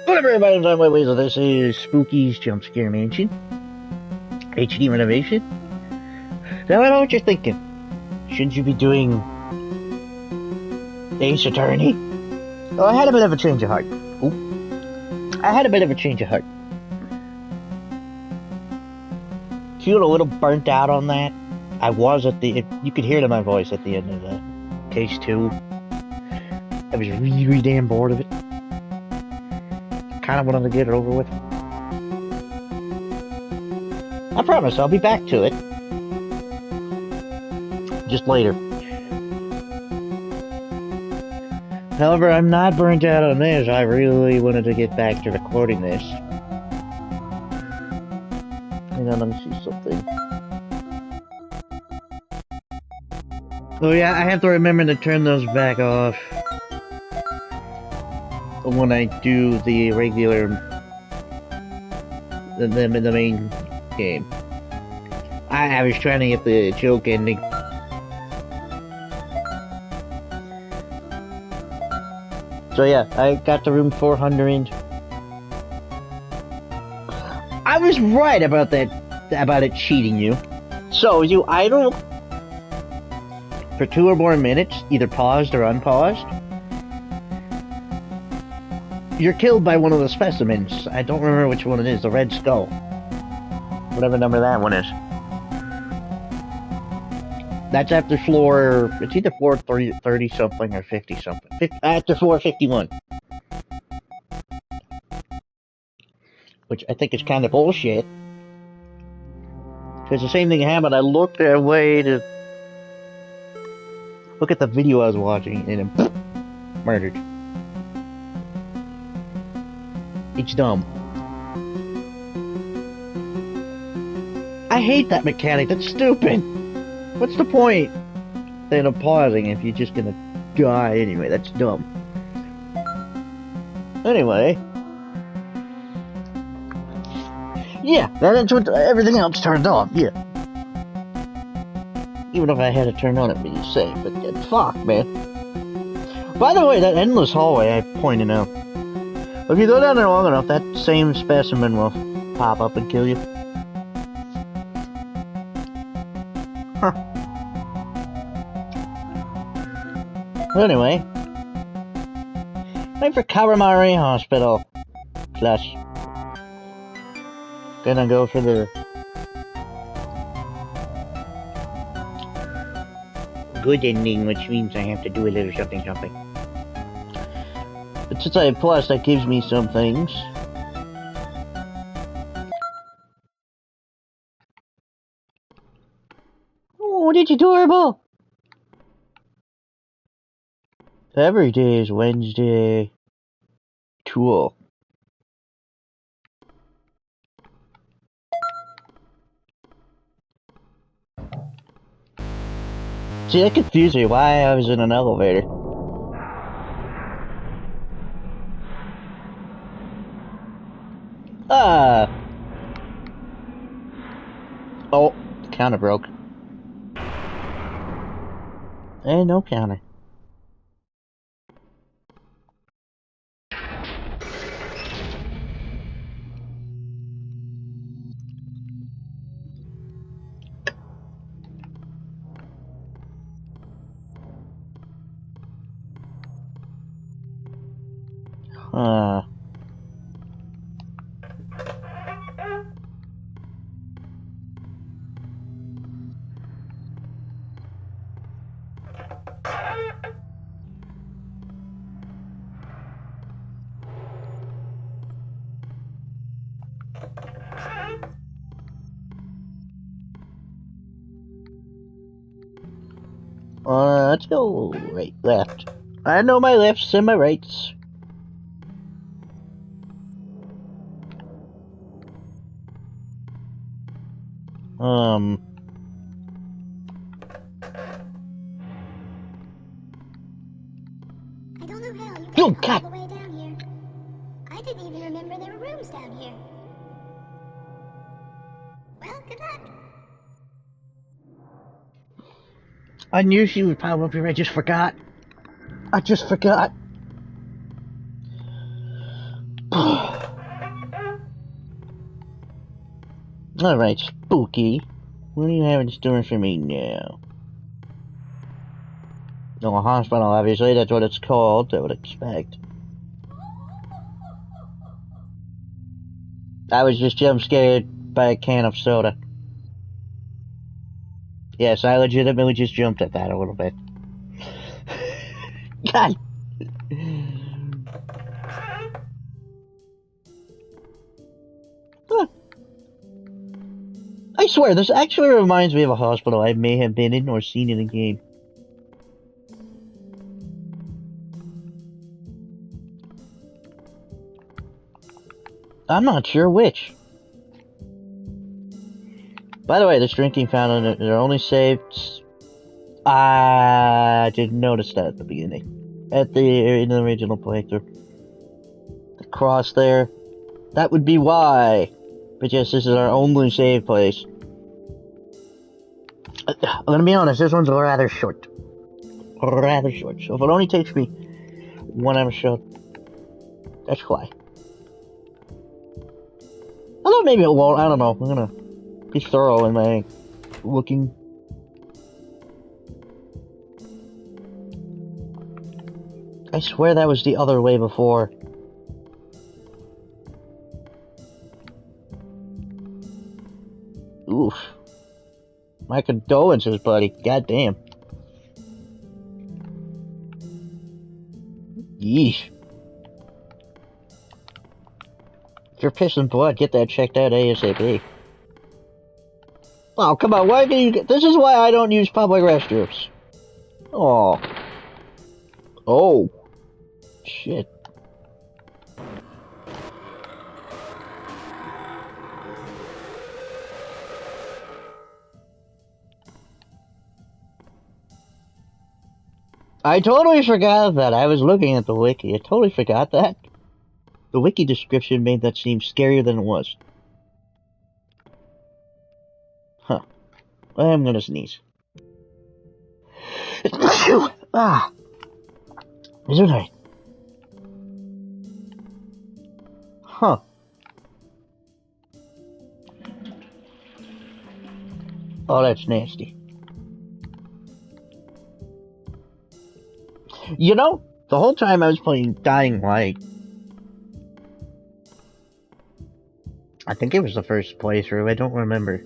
Whatever, everybody, I'm my ways. This is Spooky's Jump Scare Mansion. HD Renovation. Now I know what you're thinking. Shouldn't you be doing Ace Attorney? Oh, I had a bit of a change of heart. I had a bit of a change of heart. Feel a little burnt out on that. I was at the... You could hear it in my voice at the end of the Case 2. I was really damn bored of it. Kind of wanted to get it over with. I promise I'll be back to it. Just later. However, I'm not burnt out on this. I really wanted to get back to recording this. Hang on, let me see something. Oh yeah, I have to remember to turn those back off when I do the regular, the main game. I was trying to get the joke ending. So yeah, I got to room 400. I was right about that, about it cheating you. So you idle for 2 or more minutes, either paused or unpaused. You're killed by one of the specimens. I don't remember which one it is, the red skull. Whatever number that one is. That's after floor... It's either floor 30 something or 50 something. After floor 51. Which I think is kind of bullshit. Because the same thing happened. I looked away to... Look at the video I was watching and then... murdered. It's dumb. I hate that mechanic. That's stupid. What's the point then of pausing if you're just gonna die anyway? That's dumb. Anyway. Yeah, that's what everything else turned off. Yeah. Even if I had it turned on, it'd be safe. But fuck, man. By the way, that endless hallway I pointed out. If you go down there long enough, that same specimen will pop up and kill you. Huh. Anyway. Time for Karamari Hospital. Plus. Gonna go for the... good ending, which means I have to do a little something. But since I have plus, that gives me some things. Oh, it's adorable! Every day is Wednesday. Cool. See, that confused me why I was in an elevator. Oh, the counter broke. And no counter. Let's go right, left. I know my lefts and my rights. I don't know how you got all the way down here. I didn't even remember there were rooms down here. Well, good luck. I knew she would pop up here. I just forgot. Alright, Spooky. What do you have in store for me now? No, a hospital, obviously. That's what it's called. I would expect. I was just jump scared by a can of soda. Yes, I legitimately just jumped at that a little bit. God! Huh. I swear, this actually reminds me of a hospital I may have been in or seen in a game. I'm not sure which. By the way, this drinking fountain, they're only saved... I didn't notice that at the beginning. In the original playthrough. The cross there. That would be why. But yes, this is our only save place. I'm gonna be honest, this one's rather short. Rather short. So if it only takes me 1 episode, that's why. I thought maybe it won't. I don't know. I'm gonna be thorough in my looking. I swear that was the other way before. Oof. My condolences, buddy. Goddamn. Yeesh. If you're pissing blood, get that checked out ASAP. Oh, come on, why do you get... This is why I don't use public restrooms. Oh. Oh. Shit. I totally forgot that. I was looking at the wiki. I totally forgot that. The wiki description made that seem scarier than it was. Huh. I'm gonna sneeze. Ah. Is it right? Huh. Oh, that's nasty. You know, the whole time I was playing Dying Light, I think it was the first playthrough, I don't remember.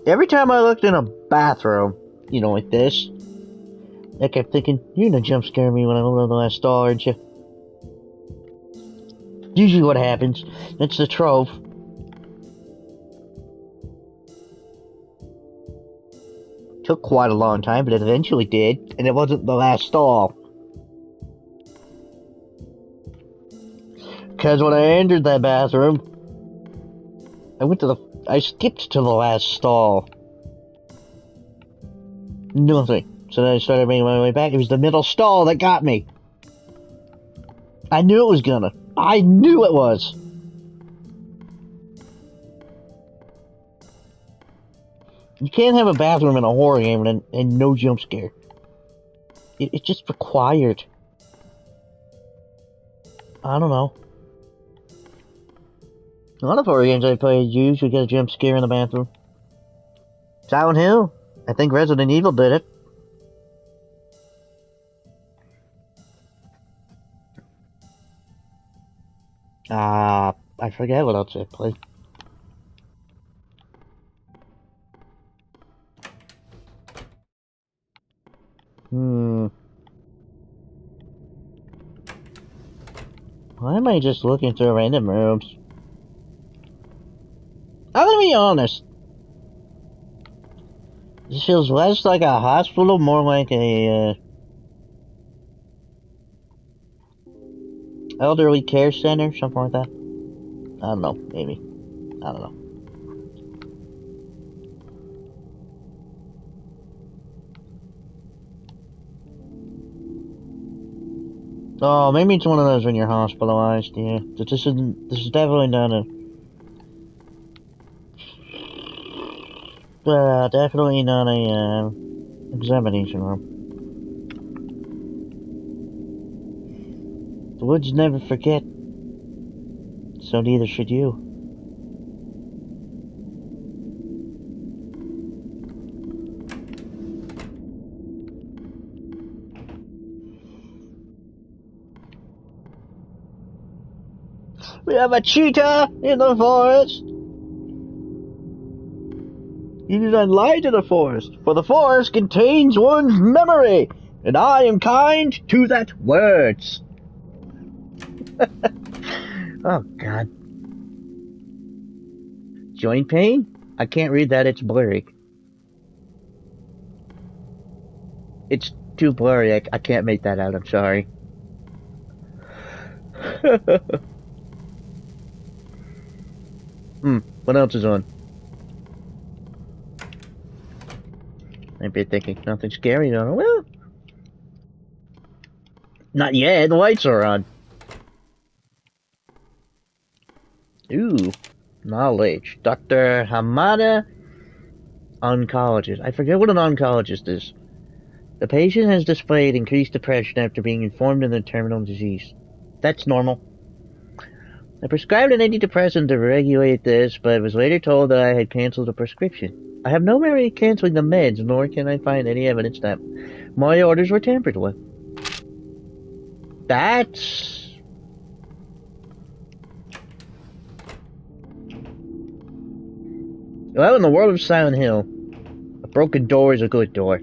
Every time I looked in a bathroom, you know, like this, I kept thinking, you're gonna jump scare me when I look at the last stall, aren't you? Usually what happens, it's the trove. Took quite a long time, but it eventually did, and it wasn't the last stall. Because when I entered that bathroom, I skipped to the last stall. Nothing. So then I started making my way back. It was the middle stall that got me. I knew it was gonna. I knew it was. You can't have a bathroom in a horror game and no jump scare. It's just required. I don't know. A lot of horror games I played usually get a jump scare in the bathroom. Silent Hill. I think Resident Evil did it. I forget what else I played. Why am I just looking through random rooms? I'm gonna be honest. This feels less like a hospital, more like a, elderly care center, something like that. I don't know, maybe. I don't know. Oh, maybe it's one of those when you're hospitalized, yeah. This is definitely not a... definitely not a, examination room. The woods never forget. So neither should you. We have a cheetah in the forest! You do not lie to the forest, for the forest contains one's memory, and I am kind to that words. Oh, God. Joint pain? I can't read that, it's blurry. It's too blurry, I can't make that out, I'm sorry. What else is on? I'd be thinking nothing scary, though. Well, not yet, the lights are on. Ooh, knowledge. Dr. Hamada, oncologist. I forget what an oncologist is. The patient has displayed increased depression after being informed of the terminal disease. That's normal. I prescribed an antidepressant to regulate this, but was later told that I had canceled the prescription. I have no memory of canceling the meds, nor can I find any evidence that my orders were tampered with. That's... Well, in the world of Silent Hill, a broken door is a good door.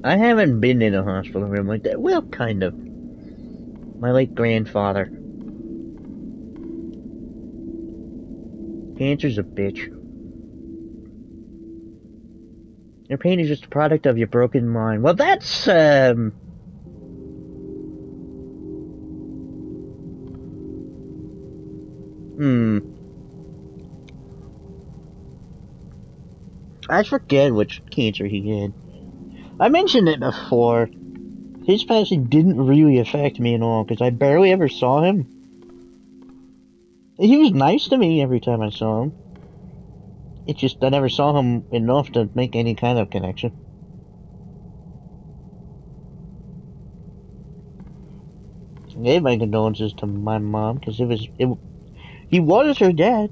I haven't been in a hospital room like that. Well, kind of. My late grandfather. Cancer's a bitch. Your pain is just a product of your broken mind. Well, that's, I forget which cancer he had. I mentioned it before. His passing didn't really affect me at all, because I barely ever saw him. He was nice to me every time I saw him. It's just I never saw him enough to make any kind of connection. I gave my condolences to my mom, because he was her dad.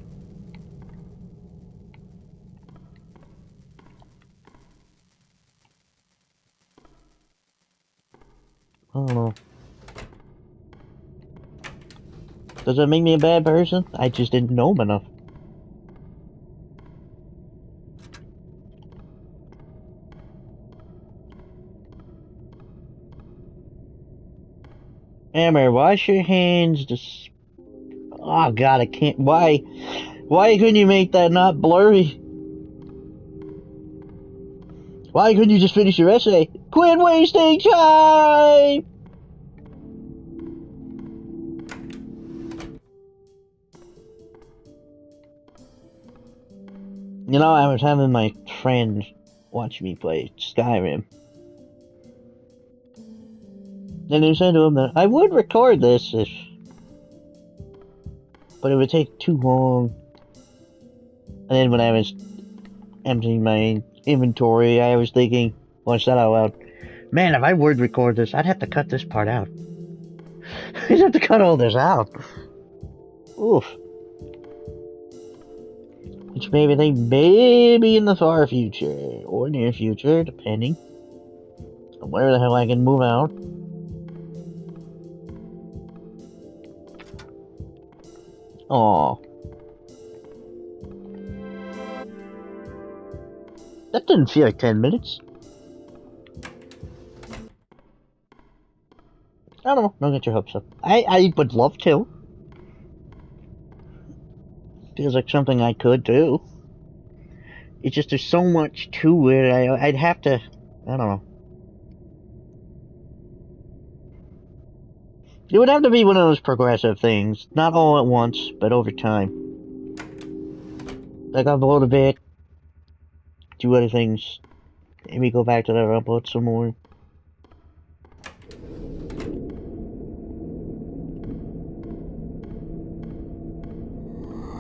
I don't know. Does that make me a bad person? I just didn't know him enough. Amber, wash your hands. Just... Oh God, I can't. Why couldn't you make that not blurry? Why couldn't you just finish your essay? Quit wasting time! You know, I was having my friends watch me play Skyrim. And I said to him that I would record this but it would take too long. And then when I was emptying my inventory, I was thinking, well, I said out loud, man, if I would record this, I'd have to cut this part out. I'd have to cut all this out. Oof. Which maybe in the far future, or near future, depending on where the hell I can move out. Aww. That didn't feel like 10 minutes. I don't know, don't get your hopes up. I would love to. Feels like something I could do. It's just there's so much to it, I'd have to, I don't know. It would have to be one of those progressive things. Not all at once, but over time. Like upload a bit, do other things, maybe go back to that, upload some more.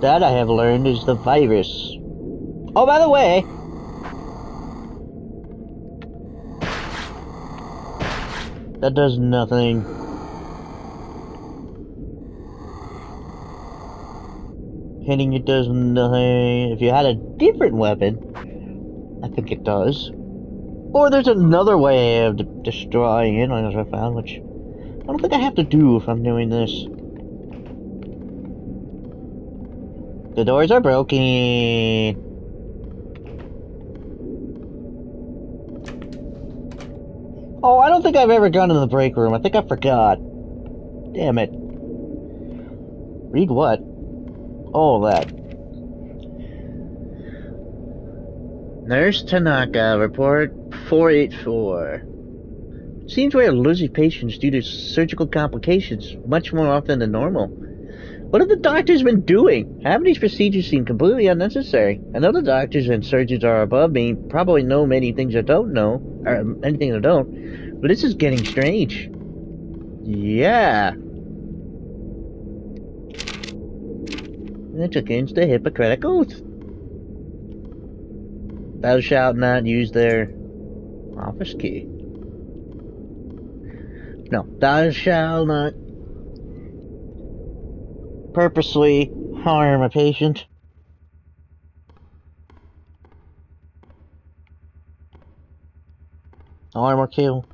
That I have learned is the virus. Oh, by the way, that does nothing. Hitting it does nothing. If you had a different weapon, I think it does. Or there's another way of destroying it, as I found, which I don't think I have to do if I'm doing this. The doors are broken. Oh, I don't think I've ever gone to the break room. I think I forgot. Damn it. Read what? All that. Nurse Tanaka, report 484. Seems we are losing patients due to surgical complications much more often than normal. What have the doctors been doing? Half of these procedures seem completely unnecessary. I know the doctors and surgeons are above me, probably know many things I don't know, or anything I don't, but this is getting strange. Yeah. It's against the Hippocratic Oath. Thou shalt not use their office key. No, thou shalt not purposely harm a patient. Harm or kill.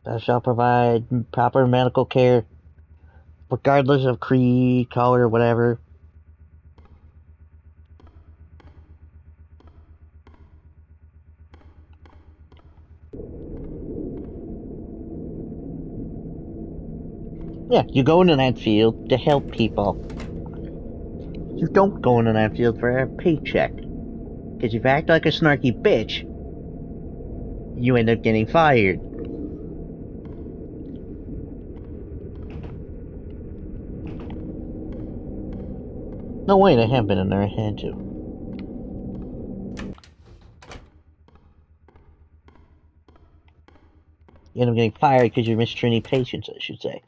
Thou shalt provide proper medical care, regardless of creed, color, whatever. Yeah, you go into that field to help people. You don't go into that field for a paycheck. Because if you act like a snarky bitch, you end up getting fired. No, wait, I have been in there, I had to. You end up getting fired because you're mistreating patients, I should say.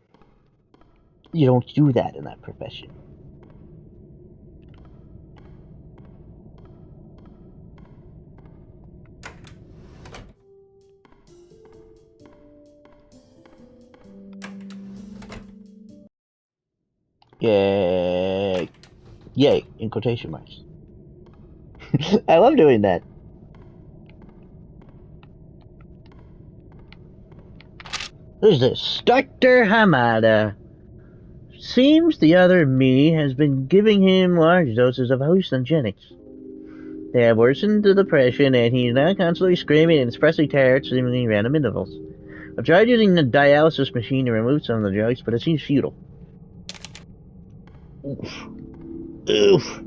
You don't do that in that profession. Yay. Yay, in quotation marks. I love doing that. Who's this? Dr. Hamada. Seems the other me has been giving him large doses of hallucinogenics. They have worsened the depression, and he's now constantly screaming and expressing terror at seemingly random intervals. I've tried using the dialysis machine to remove some of the drugs, but it seems futile. Oof. Oof.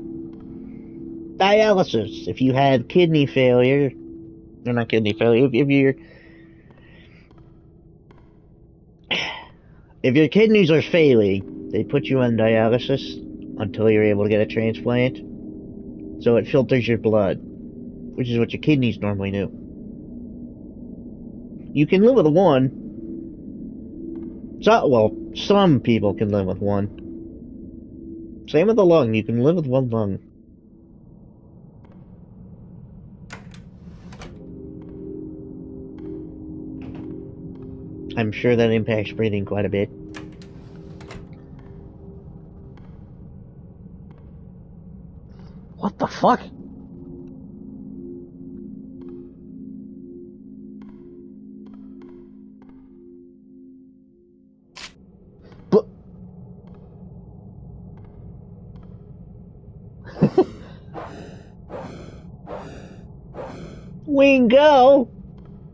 Dialysis. If you have kidney failure, or not kidney failure, if your kidneys are failing, they put you on dialysis until you're able to get a transplant. So it filters your blood, which is what your kidneys normally do. You can live with one. So, well, some people can live with one. Same with the lung, you can live with one lung. I'm sure that impacts breathing quite a bit. What the fuck? But Wingo!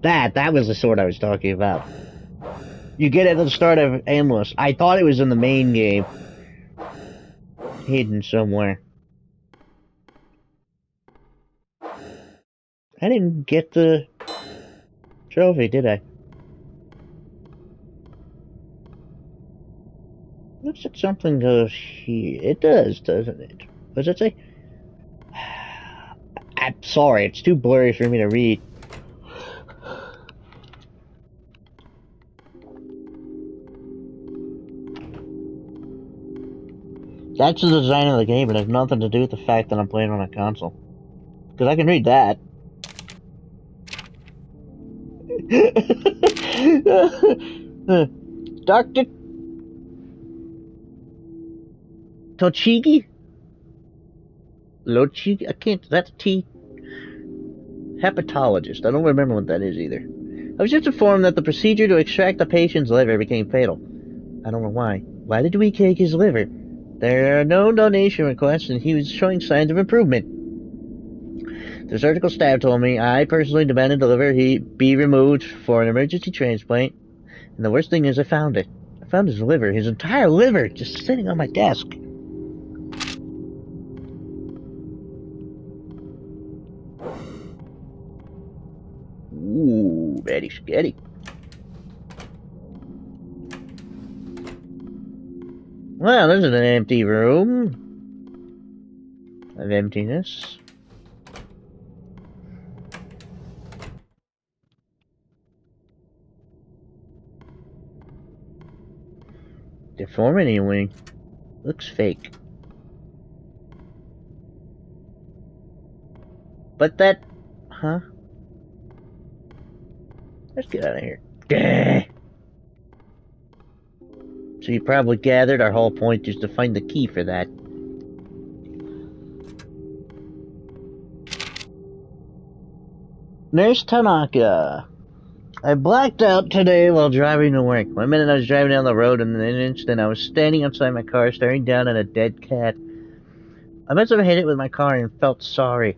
That was the sword I was talking about. You get it at the start of Endless. I thought it was in the main game. Hidden somewhere. I didn't get the trophy, did I? Looks like something goes here. It does, doesn't it? What does it say? I'm sorry, it's too blurry for me to read. That's the design of the game. It has nothing to do with the fact that I'm playing on a console. Because I can read that. Dr. Tochigi? Lochigi? I can't. That's T. Hepatologist. I don't remember what that is either. I was just informed that the procedure to extract the patient's liver became fatal. I don't know why. Why did we take his liver? There are no donation requests, and he was showing signs of improvement. The surgical staff told me I personally demanded the liver he be removed for an emergency transplant. And the worst thing is I found it. I found his liver, his entire liver, just sitting on my desk. Ooh, very scary. Well, this is an empty room of emptiness. Deformity wing. Looks fake. But that... Huh? Let's get out of here. Gah! So you probably gathered our whole point is to find the key for that. Nurse Tanaka. I blacked out today while driving to work. One minute I was driving down the road, and in an instant I was standing outside my car staring down at a dead cat. I must have hit it with my car and felt sorry.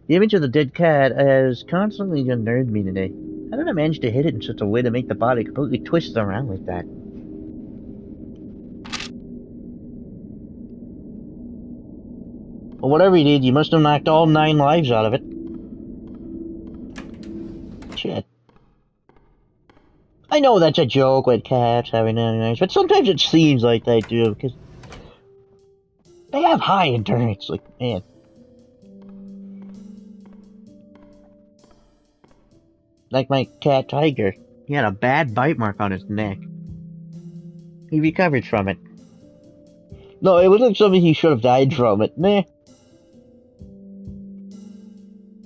The image of the dead cat has constantly unnerved me today. How did I manage to hit it in such a way to make the body completely twist around like that? Well, whatever you did, you must have knocked all 9 lives out of it. Shit. I know that's a joke with cats having nice, but sometimes it seems like they do, because they have high endurance, like, man. Like my cat Tiger. He had a bad bite mark on his neck. He recovered from it. No, it was like something he should have died from it. Meh.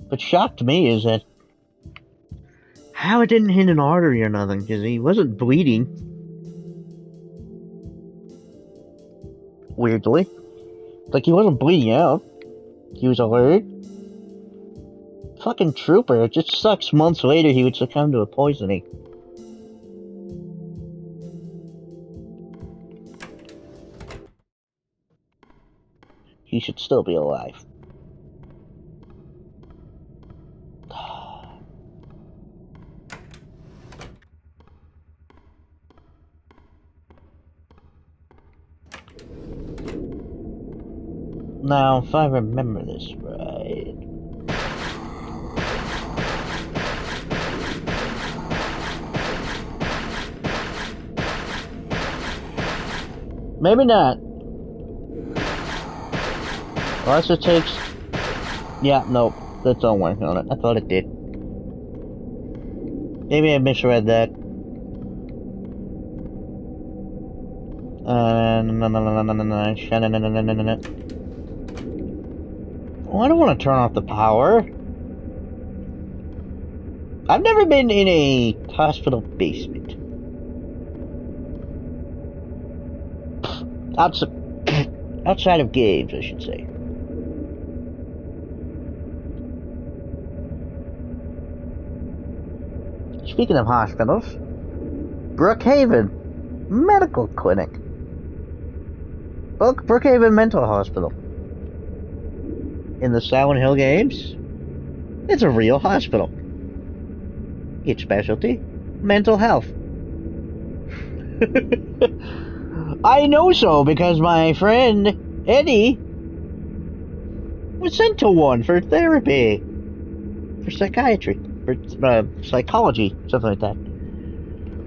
What shocked me is that how it didn't hit an artery or nothing, because he wasn't bleeding. Weirdly. Like, he wasn't bleeding out. He was alert. Fucking trooper. It just sucks months later he would succumb to a poisoning. He should still be alive. Now, if I remember this right... Maybe not. Unless it takes... Yeah, nope. That don't work on it. I thought it did. Maybe I misread that. Oh, I don't want to turn off the power. I've never been in a hospital basement. Outside of games, I should say. Speaking of hospitals, Brookhaven Medical Clinic. Brookhaven Mental Hospital. In the Silent Hill games, it's a real hospital. Its specialty, mental health. I know so because my friend Eddie was sent to one for therapy, for psychiatry, for psychology, something like that.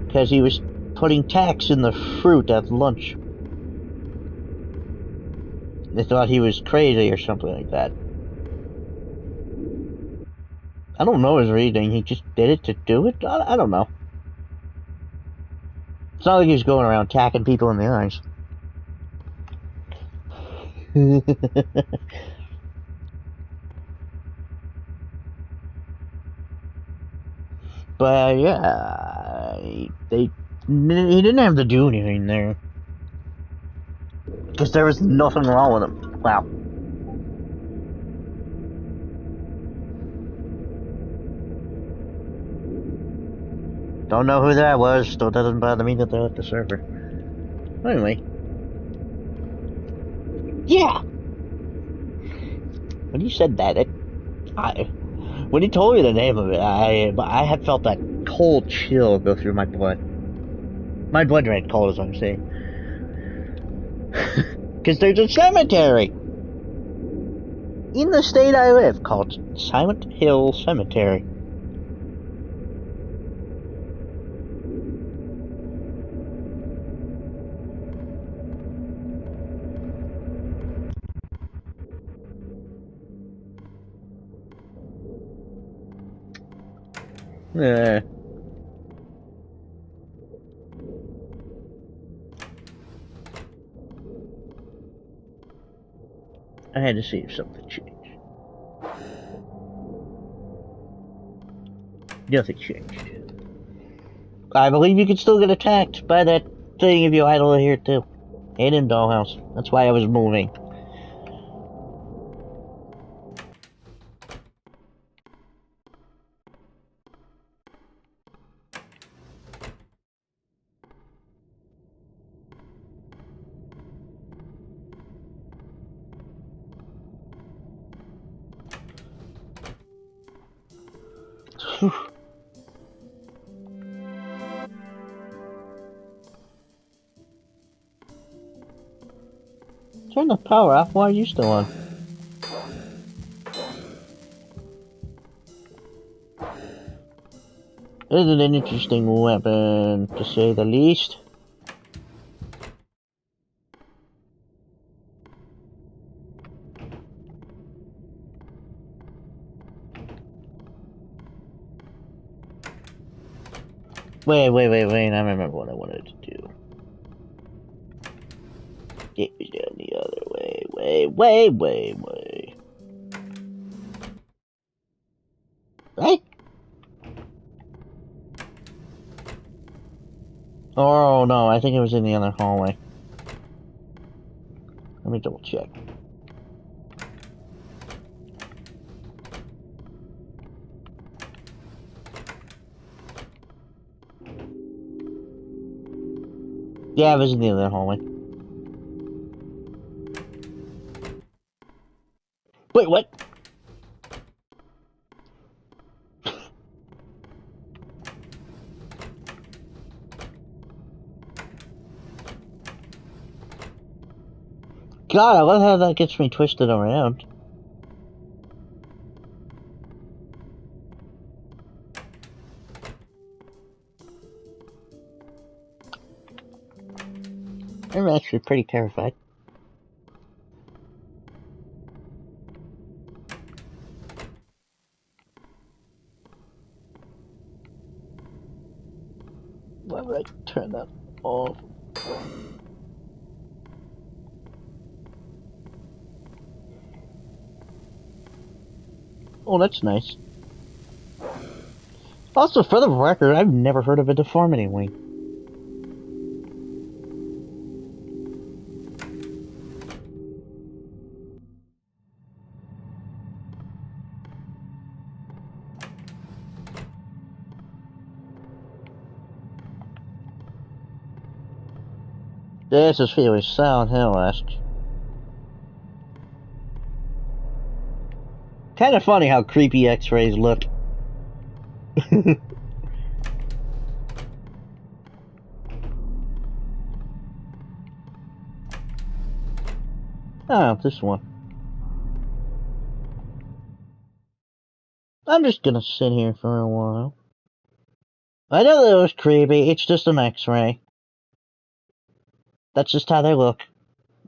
Because he was putting tacks in the fruit at lunch. They thought he was crazy or something like that. I don't know his reasoning. He just did it to do it? I don't know. It's not like he was going around tacking people in the eyes. But yeah, he didn't have to do anything there. Because there was nothing wrong with him. Wow. Don't know who that was, still doesn't bother me that they're at the server. Anyway. Yeah! When you said that, when he told me the name of it, I had felt that cold chill go through my blood. My blood ran cold, as I'm saying. Because there's a cemetery in the state I live called Silent Hill Cemetery. Yeah. I had to see if something changed. Nothing changed. I believe you can still get attacked by that thing if you idle here too. And in Dollhouse. That's why I was moving. Turn the power off. Why are you still on? This is an interesting weapon, to say the least. Wait, I remember what I wanted to do. Get me down the other way. Right? Oh no, I think it was in the other hallway. Let me double check. Yeah, it was in the other hallway. Wait, what? God, I love how that gets me twisted around. I'm actually pretty terrified. Why would I turn that off? Oh, that's nice. Also, for the record, I've never heard of a deformity wing. This is really Silent Hill-esque. Kind of funny how creepy X-rays look. Oh, this one. I'm just gonna sit here for a while. I know that was creepy, it's just an X-ray. That's just how they look.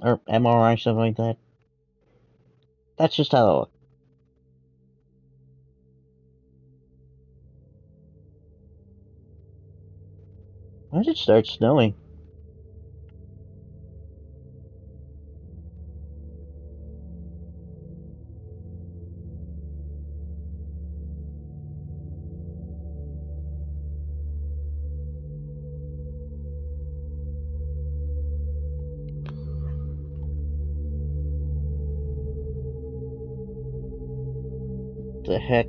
Or MRI, something like that. That's just how they look. Why did it start snowing? The heck?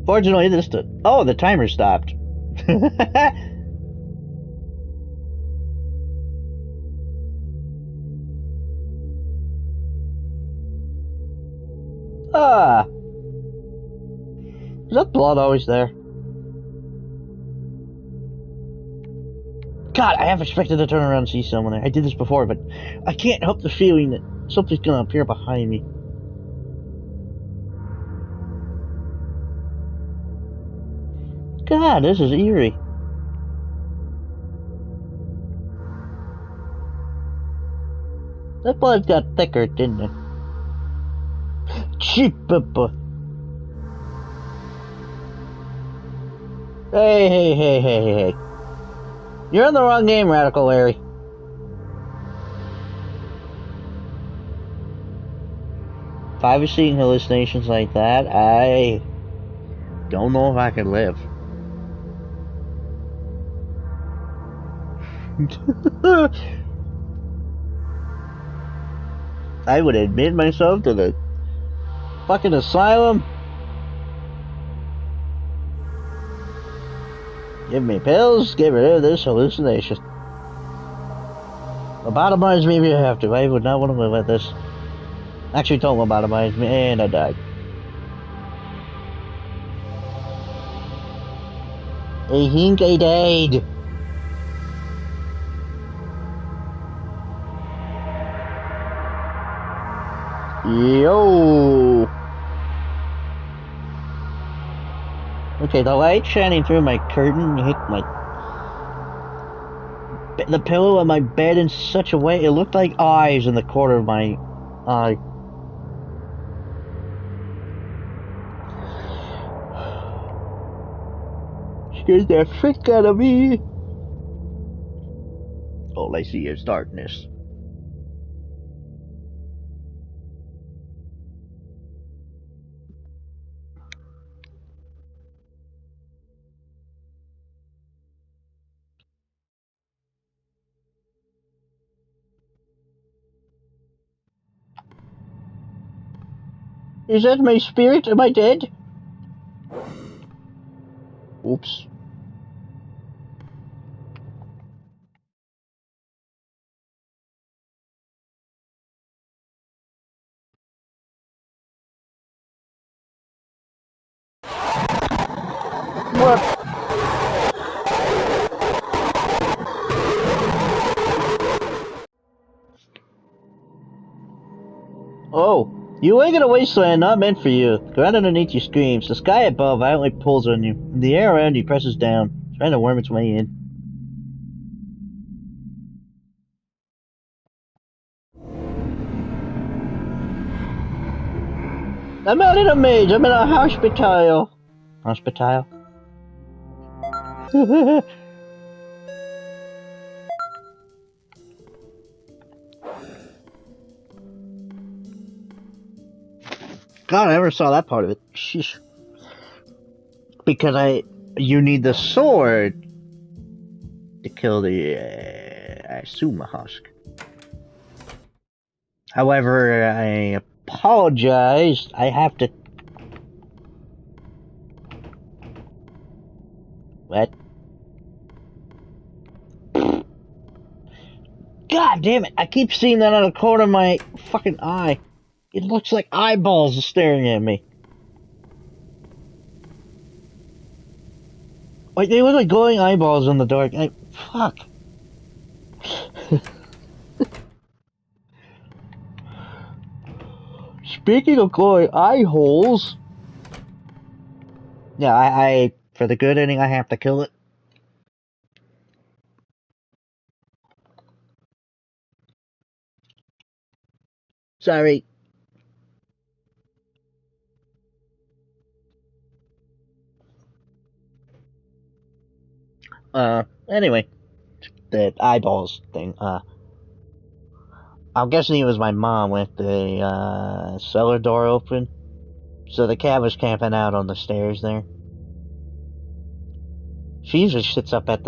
Fortunately, the timer stopped. Ah! Is that blood always there? God, I have expected to turn around and see someone there. I did this before, but I can't help the feeling that something's gonna appear behind me. God, this is eerie. That blood got thicker, didn't it? Cheap. Hey. You're in the wrong game, Radical Larry. If I was seeing hallucinations like that, I don't know if I could live. I would admit myself to the fucking asylum. Give me pills, get rid of this hallucination. Lobotomize me if you have to. I would not want to live like this. Actually, don't lobotomize me, and I died. I think I died. Yo. Okay, the light shining through my curtain hit the pillow of my bed in such a way it looked like eyes in the corner of my eye. Scared the frick out of me. All I see is darkness. Is that my spirit? Am I dead? Oops. What? Oh, you wake in a wasteland not meant for you. The ground underneath you screams. The sky above violently pulls on you. The air around you presses down, trying to worm its way in. I'm not in a maze. I'm in a hospital. Hospital? God, I never saw that part of it. Sheesh. Because you need the sword to kill the, I assume, a husk. However, I apologize. I have to. What? God damn it! I keep seeing that out of the corner of my fucking eye. It looks like eyeballs are staring at me. Like they look like glowing eyeballs in the dark. Fuck. Speaking of glowing eye holes. Yeah, I for the good ending, I have to kill it. Sorry. Anyway, the eyeballs thing. I'm guessing it was my mom with the cellar door open. So the cat was camping out on the stairs there. She usually sits up at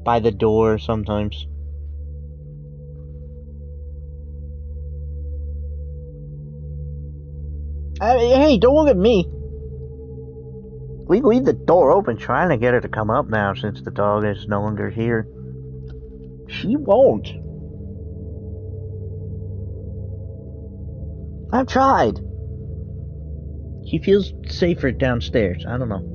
by the door sometimes. Hey, don't look at me. We leave the door open trying to get her to come up now since the dog is no longer here. She won't. I've tried. She feels safer downstairs. I don't know.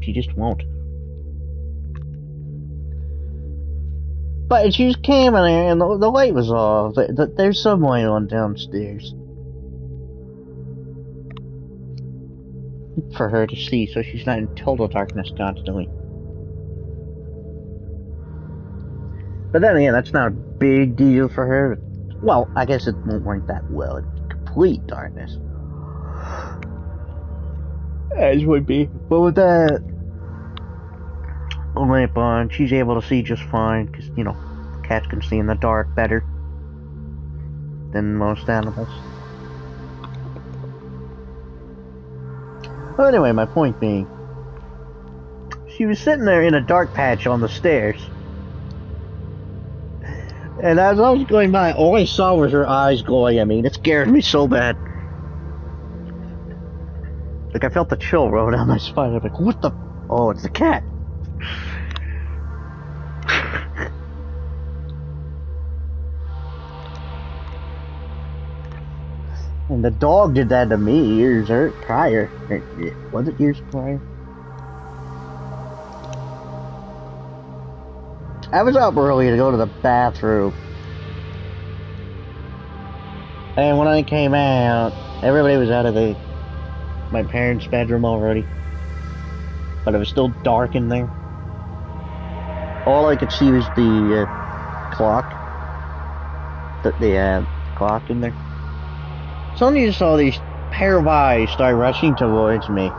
She just won't. But she was camping there and the light was off. There's some light on downstairs. For her to see, so she's not in total darkness constantly. But then again, that's not a big deal for her. Well, I guess it won't work that well in complete darkness. As would be. But with that lamp on, she's able to see just fine, because, you know, cats can see in the dark better than most animals. Well, anyway, my point being, she was sitting there in a dark patch on the stairs. And as I was going by, all I saw was her eyes glowing at me, and it scared me so bad. Like, I felt the chill roll down my spine. I'm like, what the? Oh, it's the cat. And the dog did that to me years prior. Was it years prior? I was up early to go to the bathroom. And when I came out, everybody was out of my parents' bedroom already. But it was still dark in there. All I could see was the clock. The clock in there. Suddenly you saw these pair of eyes start rushing towards me.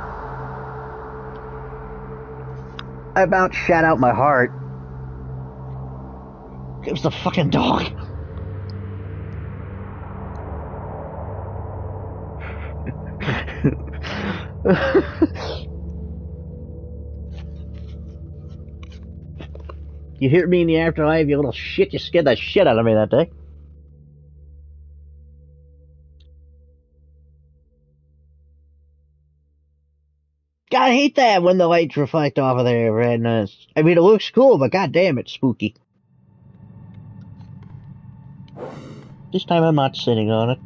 I about shot out my heart. It was the fucking dog. You hear me in the afterlife, you little shit. You scared the shit out of me that day. God, I hate that when the lights reflect off of their redness. I mean, it looks cool, but goddamn, it's spooky. This time I'm not sitting on it.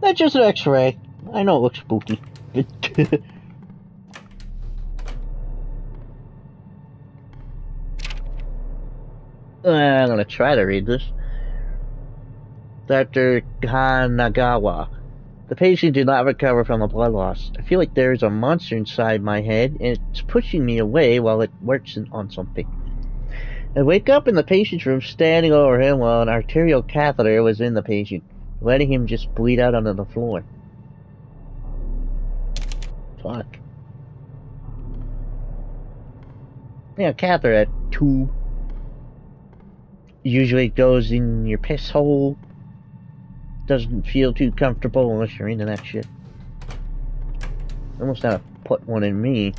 That's just an X-ray. I know it looks spooky. I'm gonna try to read this. Dr. Kanagawa. The patient did not recover from the blood loss. I feel like there is a monster inside my head, and it's pushing me away while it works on something. I wake up in the patient's room, standing over him while an arterial catheter was in the patient, letting him just bleed out onto the floor. Fuck. Yeah, catheter at tube. Usually it goes in your piss hole. Doesn't feel too comfortable unless you're into that shit. Almost had to put one in me.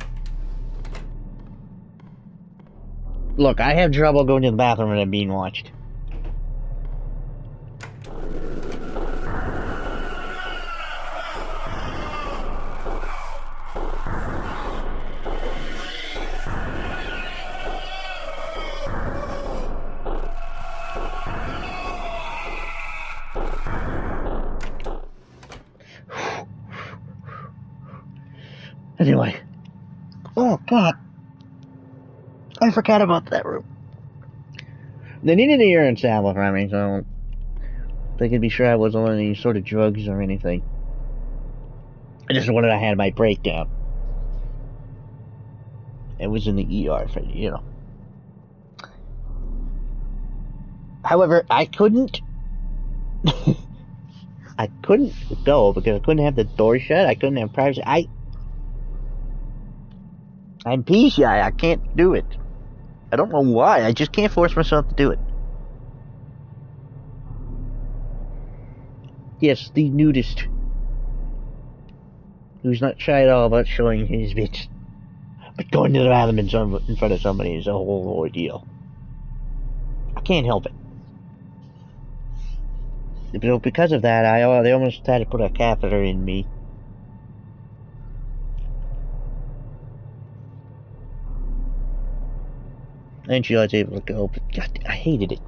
Look, I have trouble going to the bathroom and I'm being watched. Anyway. Oh, God. I forgot about that room. They needed a urine sample from me, so they could be sure I wasn't on any sort of drugs or anything. I just wanted I had my breakdown. It was in the ER for, you know. However, I couldn't... I couldn't go because I couldn't have the door shut. I couldn't have privacy. I'm PCI. I can't do it. I don't know why. I just can't force myself to do it. Yes, the nudist. Who's not shy at all about showing his bits. But going to the bathroom in front of somebody is a whole ordeal. I can't help it. Because of that, they almost had to put a catheter in me. And she was able to go, but God, I hated it.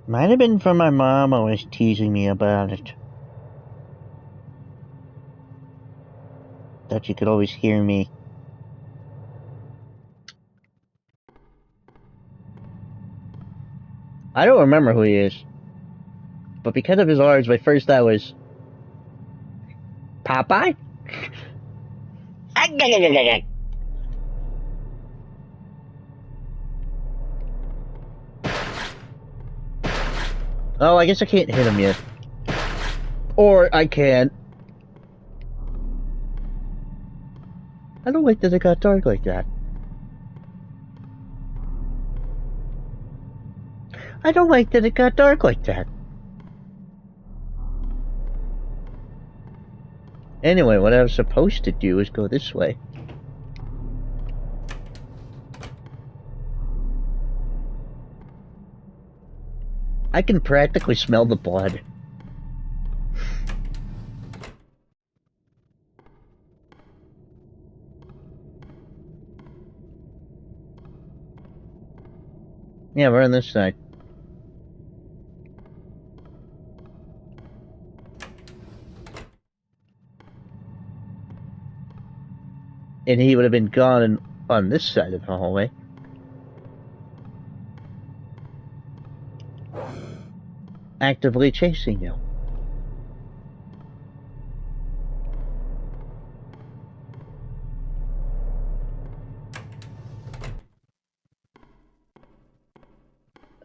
Might have been from my mom always teasing me about it. That you could always hear me. I don't remember who he is. But because of his arms, my first thought was... Popeye? Oh, I guess I can't hit him yet. Or I can. I don't like that it got dark like that. I don't like that it got dark like that. Anyway, what I was supposed to do is go this way. I can practically smell the blood. Yeah, we're on this side. And he would have been gone on this side of the hallway. Actively chasing you.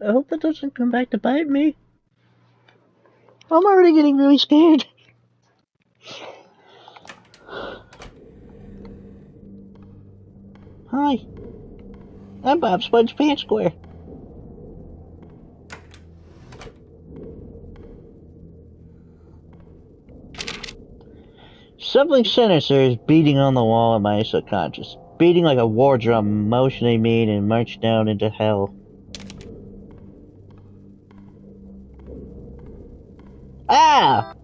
I hope it doesn't come back to bite me. I'm already getting really scared. Hi. I'm Bob Sponge Pants Square. Something sinister is beating on the wall of my subconscious. Beating like a war drum, motioning me to march down into hell. Ah!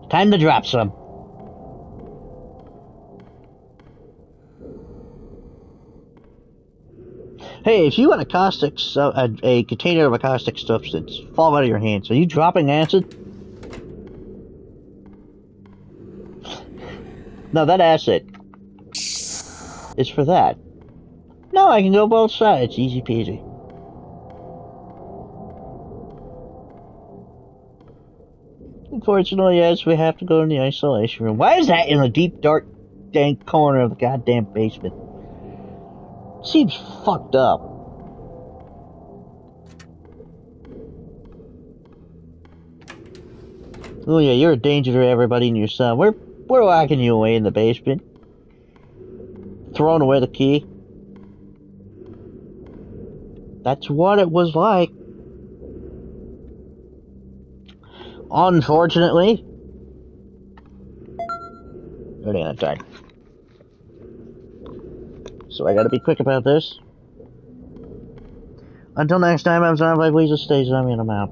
Time to drop some. Hey, if you want a container of a caustic substance fall out of your hands, are you dropping acid? No, that acid is for that. No, I can go both sides. Easy peasy. Unfortunately, yes, we have to go in the isolation room. Why is that in a deep, dark, dank corner of the goddamn basement? Seems fucked up. Oh yeah, you're a danger to everybody and your son. We're locking you away in the basement. Throwing away the key. That's what it was like. Unfortunately. Running out of time. So I gotta be quick about this. Until next time, I'm Zombie. Please stay zombie and I'm out.